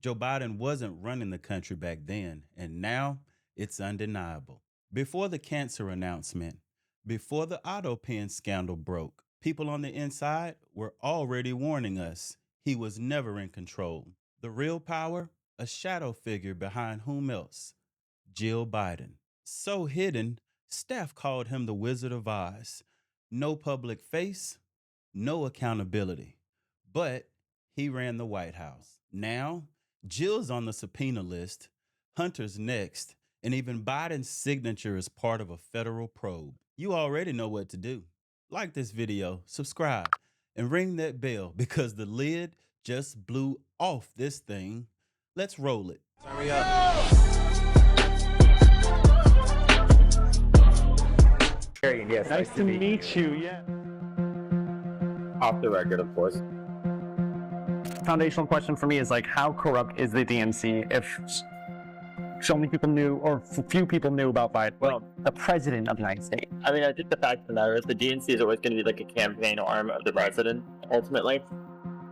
Joe Biden wasn't running the country back then, and now it's undeniable. Before the cancer announcement, before the AutoPen scandal broke, people on the inside were already warning us he was never in control. The real power? A shadow figure behind whom else? Jill Biden. So hidden, staff called him the Wizard of Oz. No public face, no accountability. But he ran the White House. Now, Jill's on the subpoena list, Hunter's next, and even Biden's signature is part of a federal probe. You already know what to do. Like this video, subscribe, and ring that bell because the lid just blew off this thing. Let's roll it. Hurry up. Karine, yes. Nice to meet you. Yeah. Off the record, of course. Foundational question for me is like, how corrupt is the DNC if so many people knew, or few people knew about Biden? Well, the president of the United States. I mean, I think the fact of the matter is the DNC is always going to be like a campaign arm of the president, ultimately.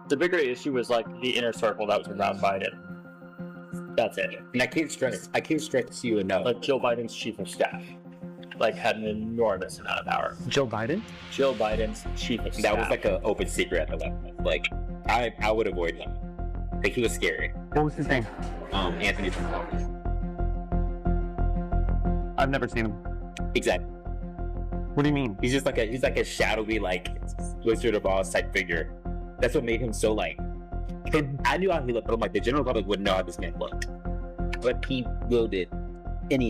The bigger issue was like the inner circle that was around Biden. That's it. And I can't stress to you enough. Like Joe Biden's chief of staff, like had an enormous amount of power. Joe Biden? Joe Biden's chief of staff. That was like an open secret at the left. Like, I would avoid him. Like, he was scary. What was his name? Anthony Subpoenas. I've never seen him. Exactly. What do you mean? He's like a shadowy, like, Wizard of Oz type figure. That's what made him so, like, I knew how he looked, but I'm like, the general public wouldn't know how this man looked. But he wielded an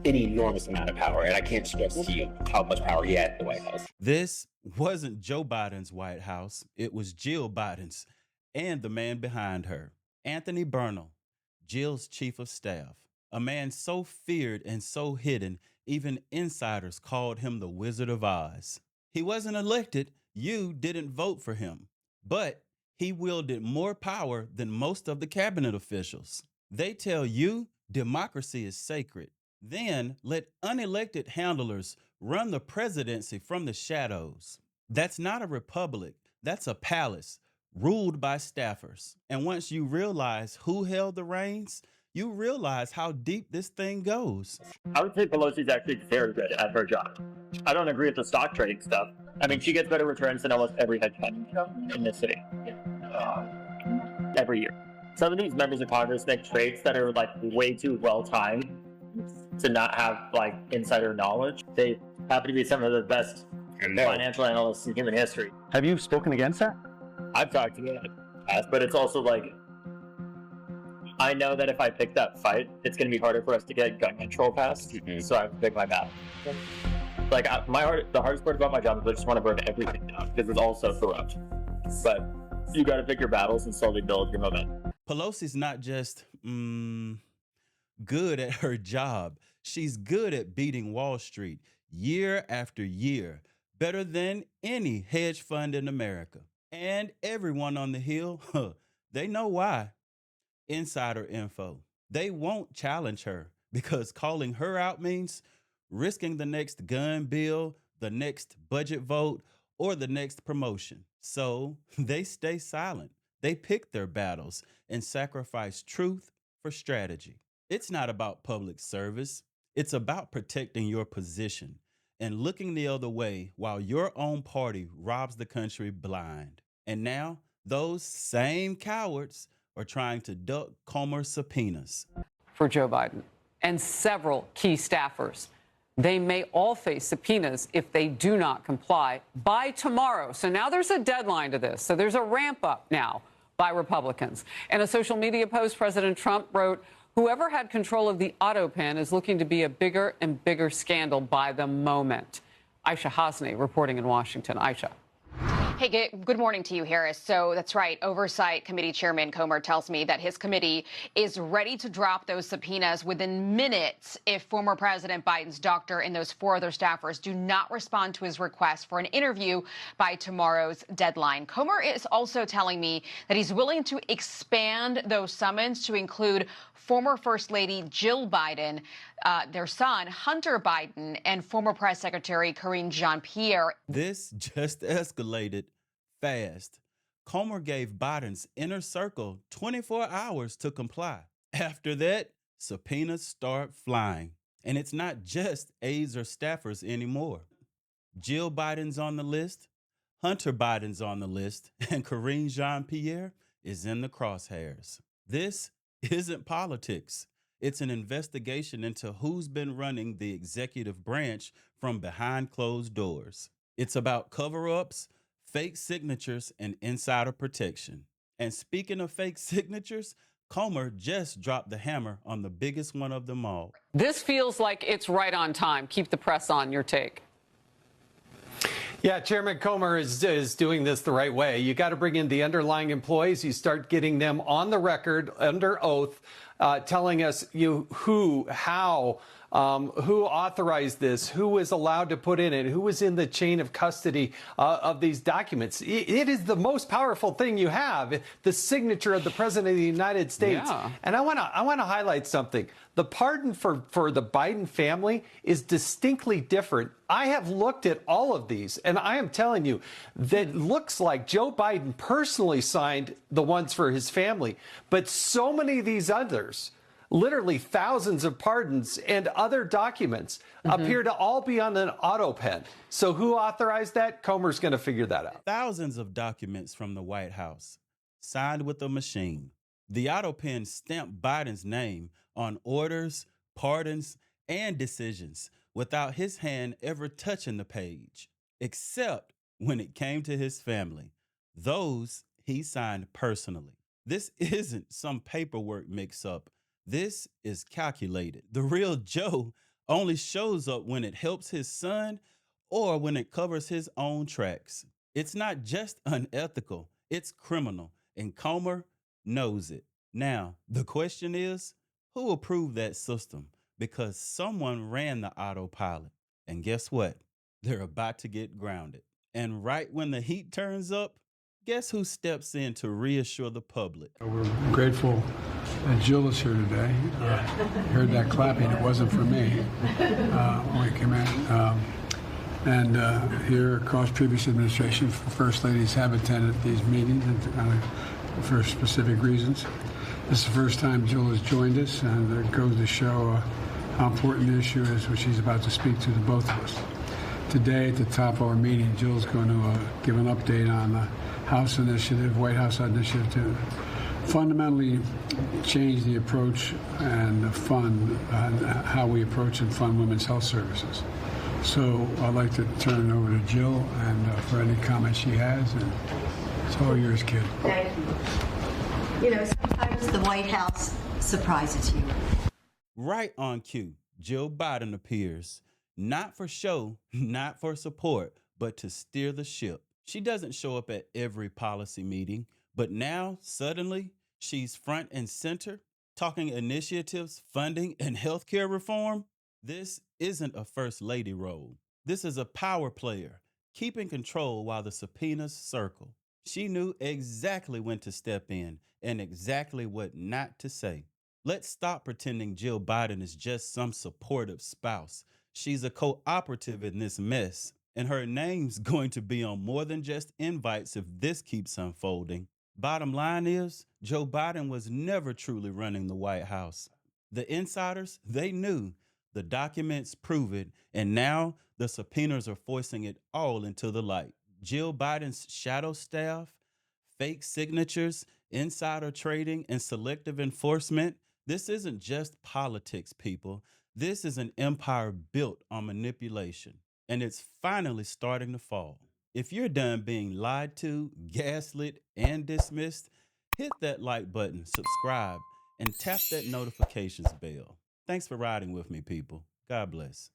enormous amount of power, and I can't stress to you how much power he had at the White House. This wasn't Joe Biden's White House. It was Jill Biden's and the man behind her, Anthony Bernal, Jill's chief of staff. A man so feared and so hidden, even insiders called him the Wizard of Oz. He wasn't elected. You didn't vote for him. But he wielded more power than most of the cabinet officials. They tell you democracy is sacred. Then let unelected handlers run the presidency from the shadows. That's not a republic. That's a palace ruled by staffers. And once you realize who held the reins, you realize how deep this thing goes. I would say Pelosi's actually very good at her job. I don't agree with the stock trading stuff. I mean, she gets better returns than almost every hedge fund in this city. Every year. Some of these members of Congress make trades that are like way too well timed to not have like insider knowledge. They happen to be some of the best financial analysts in human history. Have you spoken against that? I've talked to them, but it's also like, I know that if I pick that fight, it's going to be harder for us to get gun control passed, so I have to pick my battle. Like, the hardest part about my job is I just want to burn everything down, because it's also corrupt. But you got to pick your battles and slowly build your momentum. Pelosi's not just good at her job. She's good at beating Wall Street year after year, better than any hedge fund in America. And everyone on the Hill, they know why. Insider info. They won't challenge her because calling her out means risking the next gun bill, the next budget vote, or the next promotion. So they stay silent. They pick their battles and sacrifice truth for strategy. It's not about public service. It's about protecting your position and looking the other way while your own party robs the country blind. And now those same cowards are trying to duck Comer's subpoenas. For Joe Biden and several key staffers. They may all face subpoenas if they do not comply by tomorrow. So now there's a deadline to this. So there's a ramp up now by Republicans. In a social media post, President Trump wrote, "Whoever had control of the AutoPen is looking to be a bigger and bigger scandal by the moment." Aisha Hasni reporting in Washington. Aisha. Hey, good morning to you, Harris. So that's right. Oversight Committee Chairman Comer tells me that his committee is ready to drop those subpoenas within minutes if former President Biden's doctor and those 4 other staffers do not respond to his request for an interview by tomorrow's deadline. Comer is also telling me that he's willing to expand those summons to include former First Lady Jill Biden, their son, Hunter Biden, and former Press Secretary Karine Jean-Pierre. This just escalated fast. Comer gave Biden's inner circle 24 hours to comply. After that, subpoenas start flying. And it's not just aides or staffers anymore. Jill Biden's on the list, Hunter Biden's on the list, and Karine Jean-Pierre is in the crosshairs. This isn't politics. It's an investigation into who's been running the executive branch from behind closed doors. It's about cover-ups, fake signatures, and insider protection. And speaking of fake signatures, Comer just dropped the hammer on the biggest one of them all. This feels like it's right on time. Keep the press on. Your take. Yeah, Chairman Comer is doing this the right way. You got to bring in the underlying employees. You start getting them on the record under oath, telling us who, how, who authorized this, who was allowed to put in it, who was in the chain of custody of these documents. It is the most powerful thing you have, the signature of the President of the United States. Yeah. And I want to highlight something. The pardon for the Biden family is distinctly different. I have looked at all of these, and I am telling you that looks like Joe Biden personally signed the ones for his family, but so many of these others, literally thousands of pardons and other documents, appear to all be on an AutoPen. So who authorized that? Comer's going to figure that out. Thousands of documents from the White House, signed with a machine. The AutoPen stamped Biden's name on orders, pardons, and decisions without his hand ever touching the page, except when it came to his family. Those he signed personally. This isn't some paperwork mix-up. This is calculated. The real Joe only shows up when it helps his son or when it covers his own tracks. It's not just unethical, it's criminal, and Comer knows it. Now, the question is, who approved that system? Because someone ran the autopilot. And guess what? They're about to get grounded. And right when the heat turns up, guess who steps in to reassure the public? We're grateful that Jill is here today. Heard that clapping. It wasn't for me when we came in. And here across previous administration, First Ladies have attended these meetings for specific reasons. This is the first time Jill has joined us, and it goes to show how important the issue is, which she's about to speak to the both of us. Today, at the top of our meeting, Jill's going to give an update on the House initiative, White House initiative, to fundamentally change the approach and the fund, how we approach and fund women's health services. So I'd like to turn it over to Jill and for any comments she has, and it's all yours, kid. Thank you. You know, sometimes the White House surprises you. Right on cue, Jill Biden appears, not for show, not for support, but to steer the ship. She doesn't show up at every policy meeting, but now, suddenly, she's front and center, talking initiatives, funding, and healthcare reform. This isn't a first lady role. This is a power player, keeping control while the subpoenas circle. She knew exactly when to step in and exactly what not to say. Let's stop pretending Jill Biden is just some supportive spouse. She's a cooperative in this mess, and her name's going to be on more than just invites if this keeps unfolding. Bottom line is, Joe Biden was never truly running the White House. The insiders, they knew. The documents prove it, and now the subpoenas are forcing it all into the light. Jill Biden's shadow staff, fake signatures, insider trading, and selective enforcement. This isn't just politics, people. This is an empire built on manipulation, and it's finally starting to fall. If you're done being lied to, gaslit, and dismissed, hit that like button, subscribe, and tap that notifications bell. Thanks for riding with me, people. God bless.